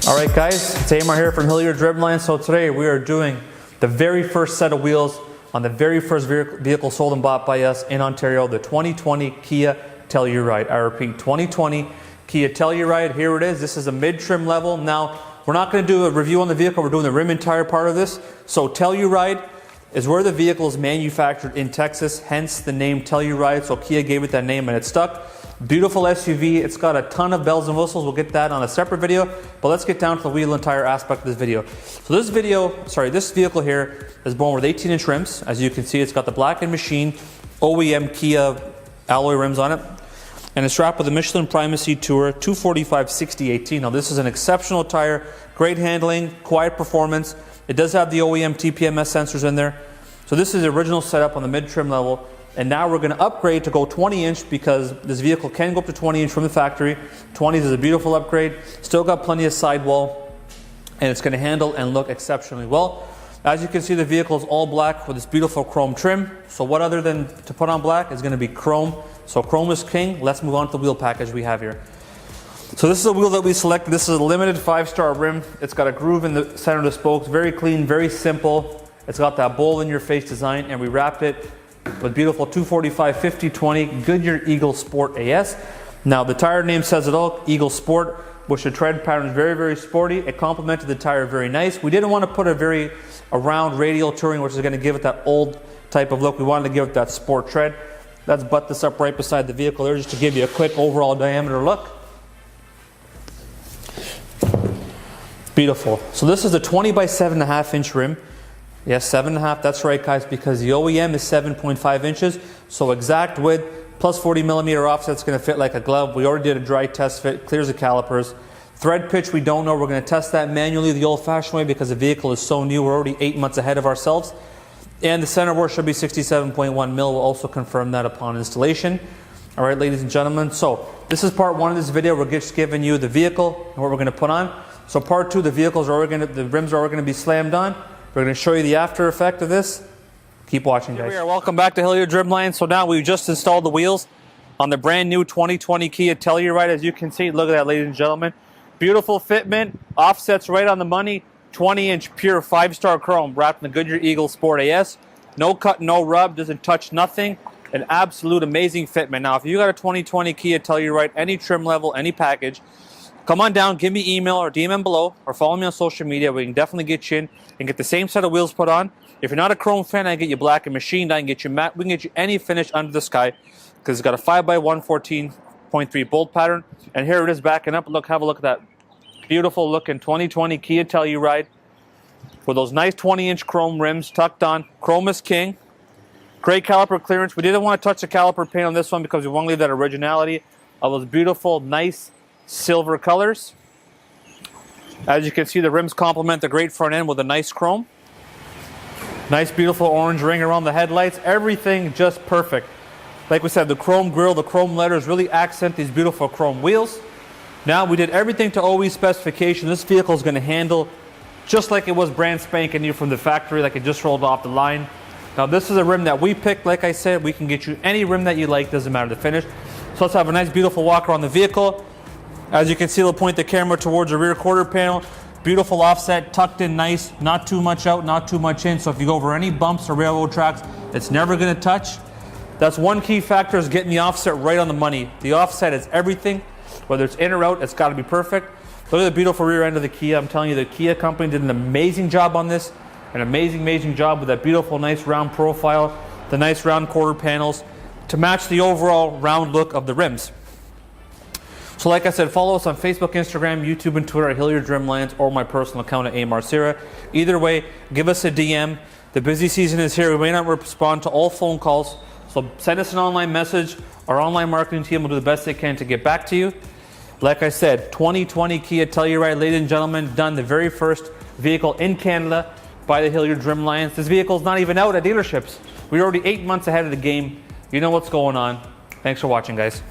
Alright guys, it's AMAR here from Hillyard's Dribline. So today we are doing the very first set of wheels on the very first vehicle sold and bought by us in Ontario, the 2020 Kia Telluride. I repeat, 2020 Kia Telluride. Here it is. This is a mid-trim level. Now, we're not going to do a review on the vehicle. We're doing the rim and tire part of this. So Telluride is where the vehicle is manufactured in Texas, hence the name Telluride. So Kia gave it that name and it stuck. Beautiful SUV. It's got a ton of bells and whistles. We'll get that on a separate video, but let's get down to the wheel and tire aspect of this video. So this vehicle here is born with 18-inch rims. As you can see, it's got the Black & Machine OEM Kia alloy rims on it, and it's strapped with a Michelin Primacy Tour 245/60/18. Now this is an exceptional tire, great handling, quiet performance. It does have the OEM TPMS sensors in there. So this is the original setup on the mid-trim level. And now we're going to upgrade to go 20-inch because this vehicle can go up to 20-inch from the factory. 20s is a beautiful upgrade. Still got plenty of sidewall, and it's going to handle and look exceptionally well. As you can see, the vehicle is all black with this beautiful chrome trim. So what other than to put on black is going to be chrome. So chrome is king. Let's move on to the wheel package we have here. So this is a wheel that we selected. This is a limited 5-star rim. It's got a groove in the center of the spokes. Very clean, very simple. It's got that bowl in your face design, and we wrapped it with beautiful 245/50/20 Goodyear Eagle Sport AS. Now the tire name says it all, Eagle Sport, which the tread pattern is very, very sporty. It complemented the tire very nice. We didn't want to put a round radial touring, which is going to give it that old type of look. We wanted to give it that sport tread. Let's butt this up right beside the vehicle there just to give you a quick overall diameter look. Beautiful. So this is a 20 by 7.5-inch rim. Yes, 7.5, that's right guys, because the OEM is 7.5 inches, so exact width, plus 40mm offset, it's going to fit like a glove. We already did a dry test fit, clears the calipers. Thread pitch, we don't know. We're going to test that manually the old-fashioned way because the vehicle is so new. We're already 8 months ahead of ourselves. And the center bore should be 67.1 mil. We'll also confirm that upon installation. All right, ladies and gentlemen, so this is part one of this video. We're just giving you the vehicle and what we're going to put on. So part two, the rims are already going to be slammed on. We're going to show you the after effect of this. Keep watching, guys. Here we are. Welcome back to Hillyard's Dribline. So now we've just installed the wheels on the brand new 2020 Kia Telluride. As you can see, look at that, ladies and gentlemen. Beautiful fitment, offsets right on the money. 20-inch pure 5-star chrome wrapped in the Goodyear Eagle Sport AS. No cut, no rub, doesn't touch nothing. An absolute amazing fitment. Now, if you got a 2020 Kia Telluride, any trim level, any package, come on down, give me email or DM below, or follow me on social media. We can definitely get you in and get the same set of wheels put on. If you're not a chrome fan, I can get you Black & Machine. I can get you matte. We can get you any finish under the sky because it's got a 5x114.3 bolt pattern. And here it is backing up. Look, have a look at that beautiful looking 2020 Kia Telluride with those nice 20-inch chrome rims tucked on. Chrome is king. Great caliper clearance. We didn't want to touch the caliper paint on this one because we want to leave that originality of those beautiful, nice silver colors. As you can see, the rims complement the great front end with a nice chrome. Nice beautiful orange ring around the headlights. Everything just perfect. Like we said, the chrome grille, the chrome letters really accent these beautiful chrome wheels. Now we did everything to OE specification. This vehicle is going to handle just like it was brand spanking new from the factory, like it just rolled off the line. Now this is a rim that we picked. Like I said, we can get you any rim that you like, doesn't matter the finish. So let's have a nice beautiful walk around the vehicle. As you can see, we'll point the camera towards the rear quarter panel. Beautiful offset, tucked in nice, not too much out, not too much in. So if you go over any bumps or railroad tracks, it's never going to touch. That's one key factor, is getting the offset right on the money. The offset is everything. Whether it's in or out, it's got to be perfect. Look at the beautiful rear end of the Kia. I'm telling you, the Kia company did an amazing job on this. An amazing, amazing job with that beautiful, nice round profile, the nice round quarter panels to match the overall round look of the rims. So like I said, follow us on Facebook, Instagram, YouTube, and Twitter at Hillyard's Dribline, or my personal account at AMAR SIHRA. Either way, give us a DM. The busy season is here. We may not respond to all phone calls, so send us an online message. Our online marketing team will do the best they can to get back to you. Like I said, 2020 Kia Telluride, ladies and gentlemen, done the very first vehicle in Canada by the Hillyard's Dribline. This vehicle is not even out at dealerships. We're already 8 months ahead of the game. You know what's going on. Thanks for watching, guys.